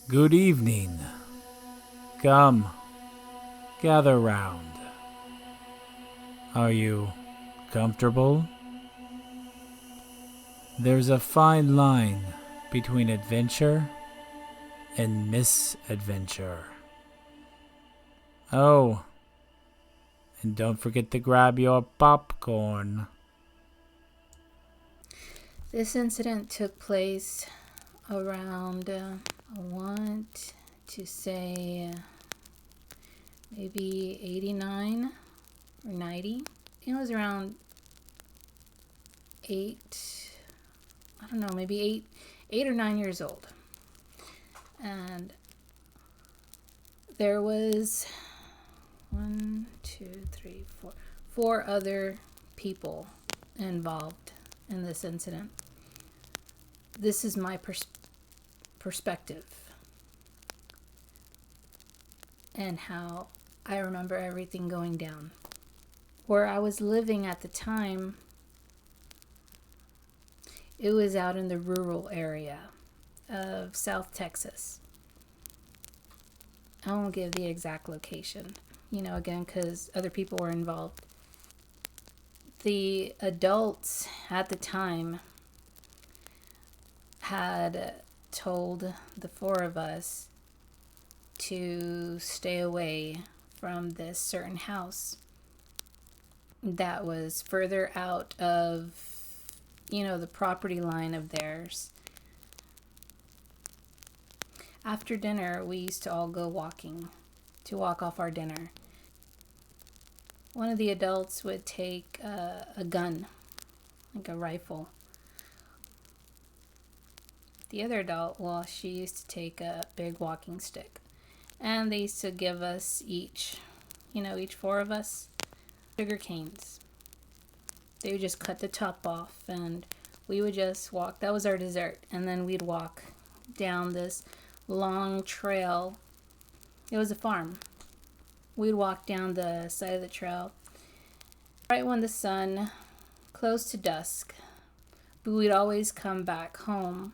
Good evening. Come, gather round. Are you comfortable? There's a fine line between adventure and misadventure. Oh, and don't forget to grab your popcorn. This incident took place around, I want to say maybe 89 or 90. It was around 8, I don't know, maybe 8 or 9 years old. And there was one, two, three, four other people involved in this incident. This is my perspective and how I remember everything going down. Where I was living at the time, it was out in the rural area of South Texas. I won't give the exact location, again, because other people were involved. The adults at the time had told the four of us to stay away from this certain house that was further out of, the property line of theirs. After dinner, we used to all go walking to walk off our dinner. One of the adults would take a gun, like a rifle. The other adult, she used to take a big walking stick. And they used to give us each four of us, sugar canes. They would just cut the top off and we would just walk. That was our dessert. And then we'd walk down this long trail. It was a farm. We'd walk down the side of the trail right when the sun, close to dusk. But we'd always come back home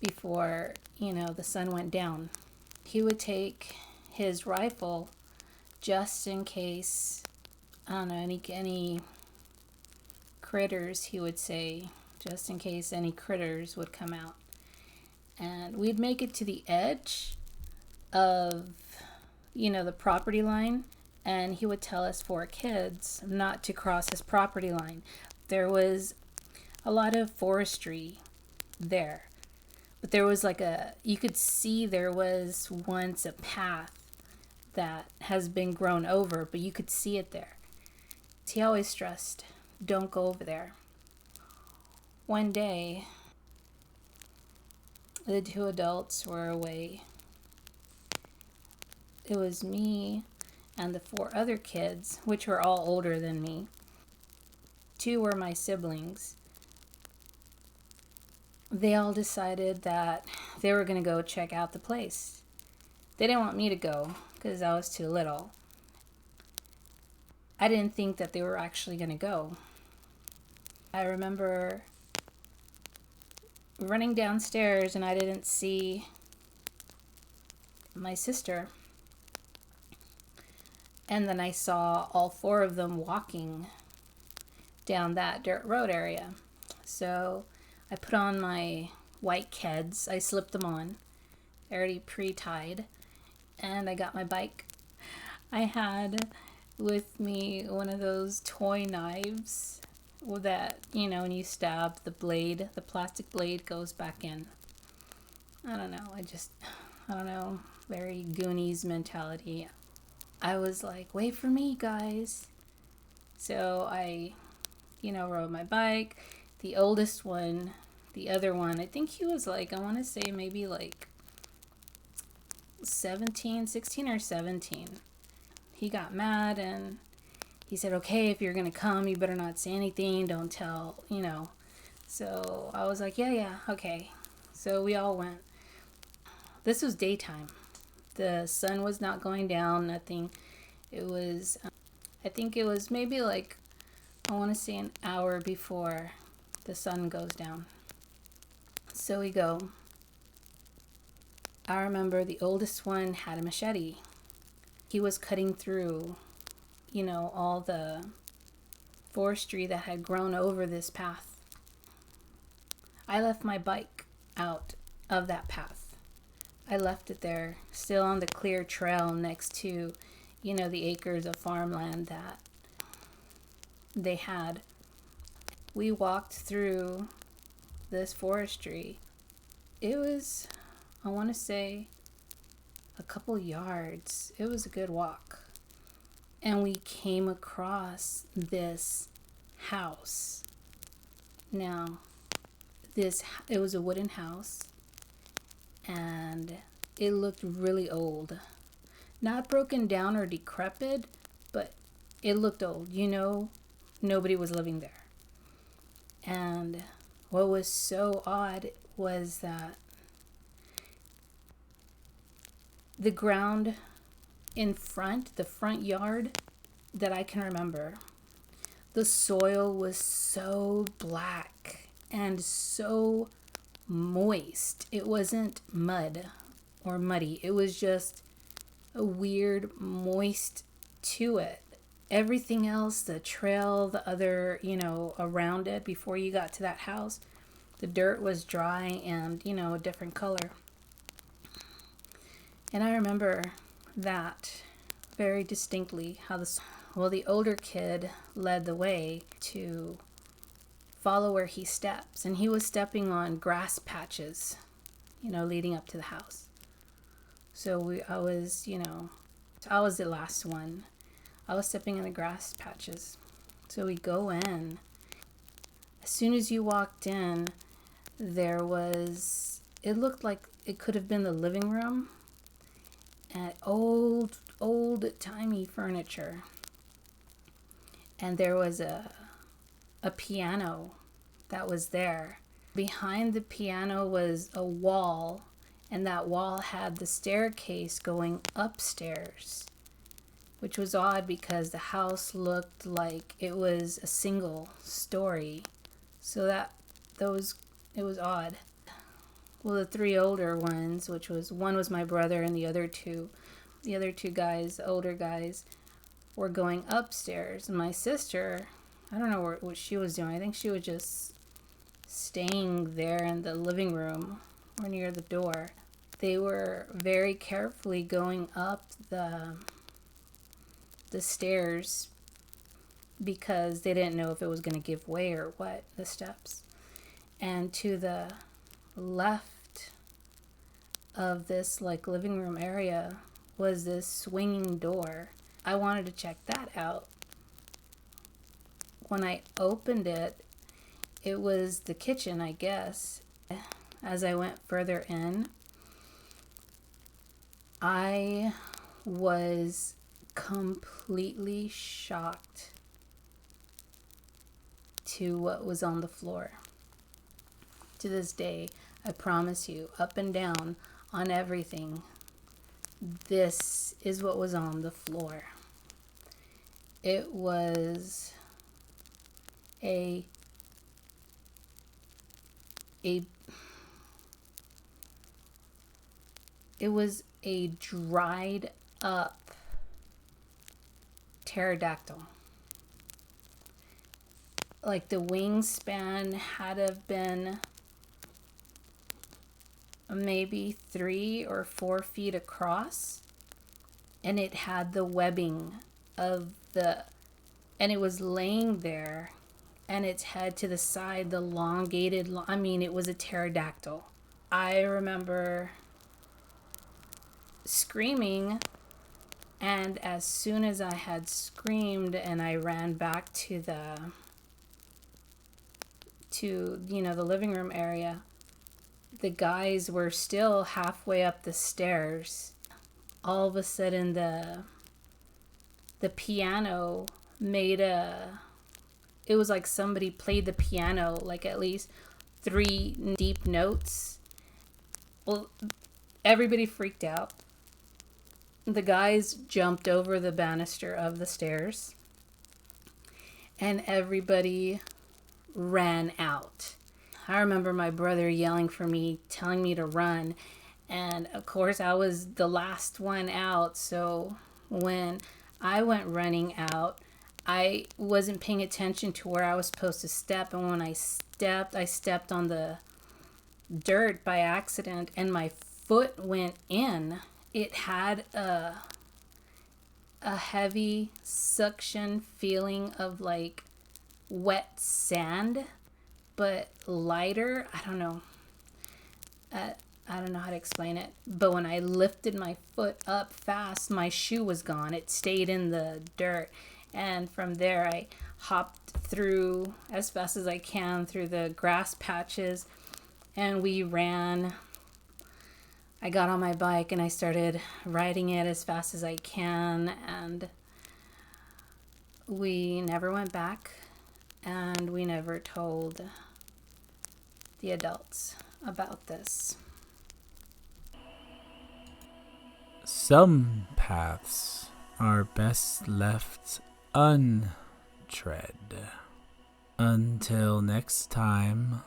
before, the sun went down. He would take his rifle just in case, I don't know, any critters, he would say, just in case any critters would come out. And we'd make it to the edge of, the property line, and he would tell us four kids not to cross his property line. There was a lot of forestry there, but there was you could see there was once a path that has been grown over, but you could see it there. He always stressed, don't go over there. One day, the two adults were away. It was me and the four other kids, which were all older than me. Two were my siblings. They all decided that they were going to go check out the place. They didn't want me to go because I was too little. I didn't think that they were actually going to go. I remember running downstairs and I didn't see my sister. And then I saw all four of them walking down that dirt road area. So I put on my white Keds. I slipped them on, already pre-tied, and I got my bike. I had with me one of those toy knives that, when you stab the blade, the plastic blade goes back in. I don't know, very Goonies mentality. I was like, wait for me, guys. So I, rode my bike. The oldest one, the other one, I think he was I want to say maybe 16 or 17. He got mad and he said, okay, if you're going to come, you better not say anything. Don't tell, So I was like, yeah, okay. So we all went. This was daytime. The sun was not going down, nothing. It was, I think it was maybe I want to say an hour before the sun goes down. So we go. I remember the oldest one had a machete. He was cutting through, all the forestry that had grown over this path. I left my bike out of that path. I left it there, still on the clear trail next to, the acres of farmland that they had. We walked through this forestry. It was, I want to say, a couple yards. It was a good walk. And we came across this house. Now, it was a wooden house, and it looked really old. Not broken down or decrepit, but it looked old. Nobody was living there. And what was so odd was that the ground in front, the front yard that I can remember, the soil was so black and so moist. It wasn't mud or muddy. It was just a weird moist to it. Everything else, the trail, the other, around it before you got to that house, the dirt was dry and, a different color. And I remember that very distinctly, how the older kid led the way to follow where he steps. And he was stepping on grass patches, leading up to the house. So I was the last one. I was stepping in the grass patches. So we go in. As soon as you walked in, it looked like it could have been the living room. And old-timey furniture. And there was a piano that was there. Behind the piano was a wall, and that wall had the staircase going upstairs, which was odd because the house looked like it was a single story. So it was odd. Well, the three older ones, one was my brother and the other two guys, the older guys, were going upstairs. And my sister, I don't know what she was doing. I think she was just staying there in the living room or near the door. They were very carefully going up the stairs because they didn't know if it was going to give way or what, the steps. And to the left of this living room area was this swinging door. I wanted to check that out. When I opened it, it was the kitchen, I guess. As I went further in, I was completely shocked to what was on the floor. To this day, I promise you, up and down on everything, this is what was on the floor. It was it was a dried up pterodactyl. Like the wingspan had to have been maybe 3 or 4 feet across, and it had the webbing and it was laying there, and its head to the side, the elongated, it was a pterodactyl. I remember screaming, and as soon as I had screamed and I ran back to the living room area, the guys were still halfway up the stairs. All of a sudden the piano it was like somebody played the piano like at least 3 deep notes. Well, everybody freaked out. The guys jumped over the banister of the stairs, and everybody ran out. I remember my brother yelling for me, telling me to run, And of course, I was the last one out. So when I went running out, I wasn't paying attention to where I was supposed to step. And when I stepped on the dirt by accident and my foot went in. It had a heavy suction feeling of like wet sand, but lighter. I don't know. I don't know how to explain it. But when I lifted my foot up fast, my shoe was gone. It stayed in the dirt. And from there, I hopped through as fast as I can through the grass patches. And we ran. I got on my bike and I started riding it as fast as I can. And we never went back. And we never told the adults about this. Some paths are best left untread. Until next time.